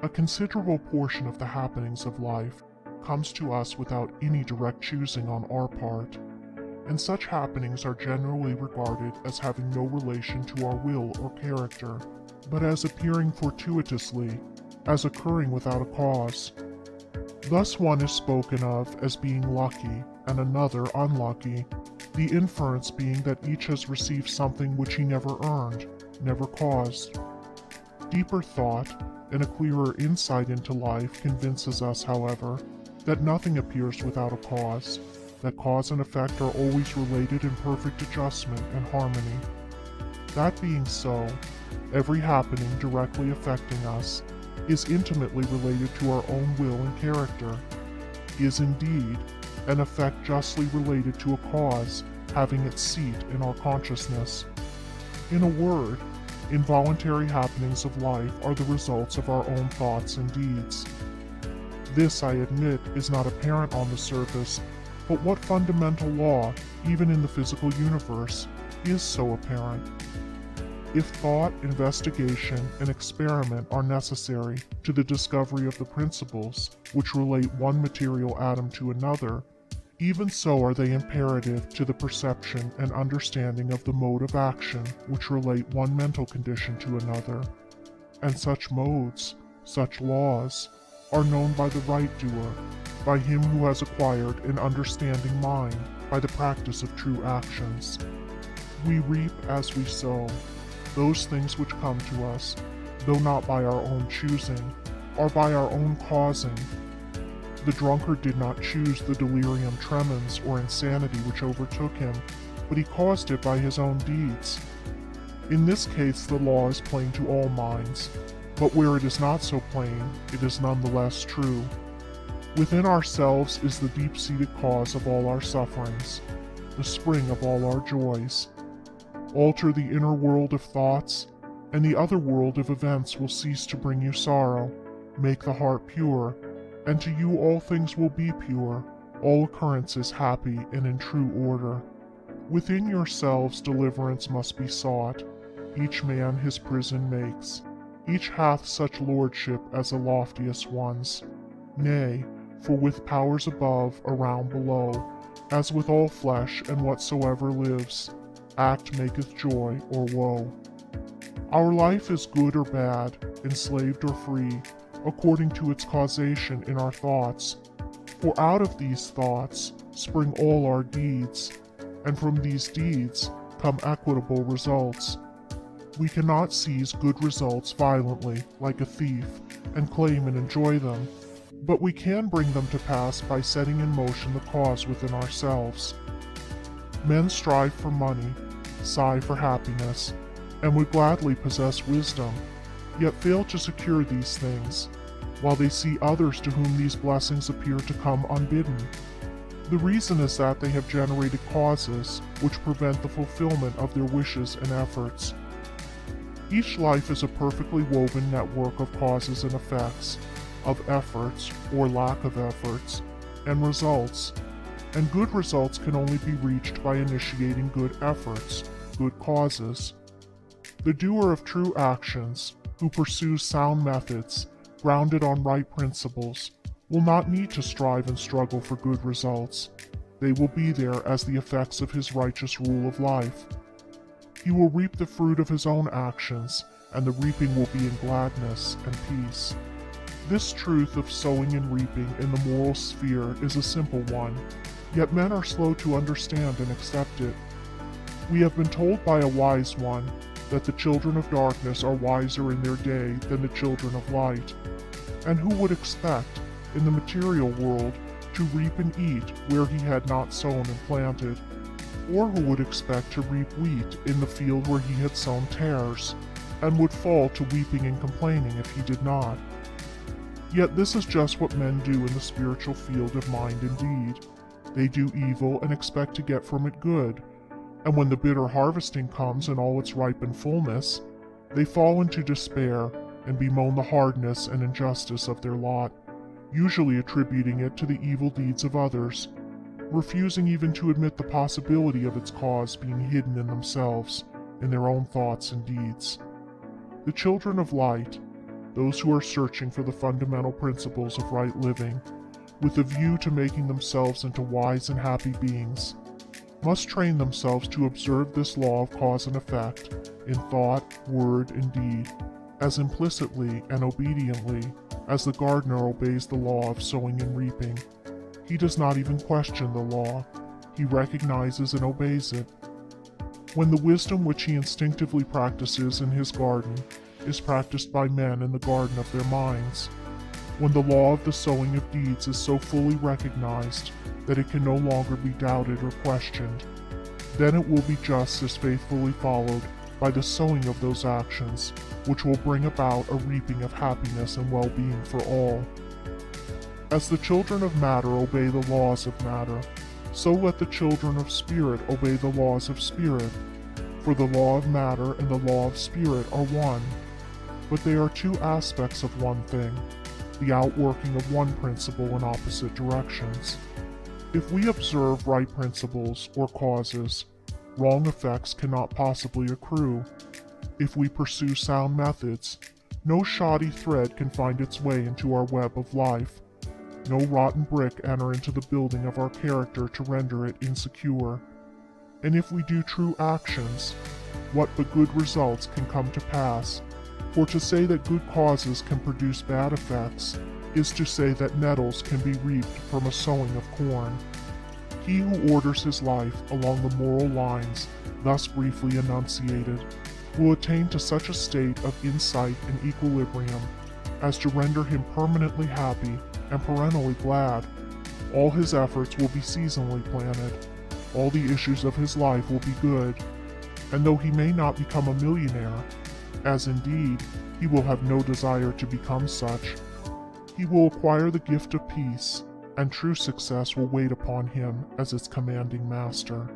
A considerable portion of the happenings of life comes to us without any direct choosing on our part, and such happenings are generally regarded as having no relation to our will or character, but as appearing fortuitously, as occurring without a cause. Thus one is spoken of as being lucky and another unlucky, the inference being that each has received something which he never earned, never caused. Deeper thought and a clearer insight into life convinces us, however, that nothing appears without a cause, that cause and effect are always related in perfect adjustment and harmony. That being so, every happening directly affecting us is intimately related to our own will and character, is indeed an effect justly related to a cause having its seat in our consciousness. In a word, involuntary happenings of life are the results of our own thoughts and deeds. This, I admit, is not apparent on the surface, but what fundamental law, even in the physical universe, is so apparent? If thought, investigation, and experiment are necessary to the discovery of the principles which relate one material atom to another, even so are they imperative to the perception and understanding of the mode of action which relate one mental condition to another. And such modes, such laws, are known by the right doer, by him who has acquired an understanding mind by the practice of true actions. We reap as we sow. Those things which come to us, though not by our own choosing, are by our own causing. The drunkard did not choose the delirium tremens or insanity which overtook him, but he caused it by his own deeds. In this case, the law is plain to all minds, but where it is not so plain, it is nonetheless true. Within ourselves is the deep-seated cause of all our sufferings, the spring of all our joys. Alter the inner world of thoughts, and the other world of events will cease to bring you sorrow. Make the heart pure, and to you all things will be pure, all occurrences happy and in true order. Within yourselves deliverance must be sought. Each man his prison makes. Each hath such lordship as the loftiest ones. Nay, for with powers above, around, below, as with all flesh and whatsoever lives, act maketh joy or woe. Our life is good or bad, enslaved or free, according to its causation in our thoughts. For out of these thoughts spring all our deeds, and from these deeds come equitable results. We cannot seize good results violently, like a thief, and claim and enjoy them, but we can bring them to pass by setting in motion the cause within ourselves. Men strive for money, sigh for happiness, and would gladly possess wisdom, yet fail to secure these things, while they see others to whom these blessings appear to come unbidden. The reason is that they have generated causes which prevent the fulfillment of their wishes and efforts. Each life is a perfectly woven network of causes and effects, of efforts or lack of efforts, and results, and good results can only be reached by initiating good efforts, good causes. The doer of true actions, who pursues sound methods, grounded on right principles, will not need to strive and struggle for good results. They will be there as the effects of his righteous rule of life. He will reap the fruit of his own actions, and the reaping will be in gladness and peace. This truth of sowing and reaping in the moral sphere is a simple one, yet men are slow to understand and accept it. We have been told by a wise one that the children of darkness are wiser in their day than the children of light. And who would expect, in the material world, to reap and eat where he had not sown and planted? Or who would expect to reap wheat in the field where he had sown tares, and would fall to weeping and complaining if he did not? Yet this is just what men do in the spiritual field of mind and deed. They do evil and expect to get from it good, and when the bitter harvesting comes in all its ripened fullness, they fall into despair and bemoan the hardness and injustice of their lot, usually attributing it to the evil deeds of others, refusing even to admit the possibility of its cause being hidden in themselves, in their own thoughts and deeds. The children of light, those who are searching for the fundamental principles of right living, with a view to making themselves into wise and happy beings, must train themselves to observe this law of cause and effect in thought, word, and deed, as implicitly and obediently as the gardener obeys the law of sowing and reaping. He does not even question the law. He recognizes and obeys it. When the wisdom which he instinctively practices in his garden is practiced by men in the garden of their minds, when the law of the sowing of deeds is so fully recognized that it can no longer be doubted or questioned, then it will be just as faithfully followed by the sowing of those actions which will bring about a reaping of happiness and well-being for all. As the children of matter obey the laws of matter, so let the children of spirit obey the laws of spirit. For the law of matter and the law of spirit are one, but they are two aspects of one thing, the outworking of one principle in opposite directions. If we observe right principles or causes, wrong effects cannot possibly accrue. If we pursue sound methods, no shoddy thread can find its way into our web of life. No rotten brick enter into the building of our character to render it insecure. And if we do true actions, what but good results can come to pass? For to say that good causes can produce bad effects is to say that nettles can be reaped from a sowing of corn. He who orders his life along the moral lines thus briefly enunciated will attain to such a state of insight and equilibrium as to render him permanently happy and perennially glad. All his efforts will be seasonally planted. All the issues of his life will be good. And though he may not become a millionaire, as indeed he will have no desire to become such, he will acquire the gift of peace, and true success will wait upon him as its commanding master.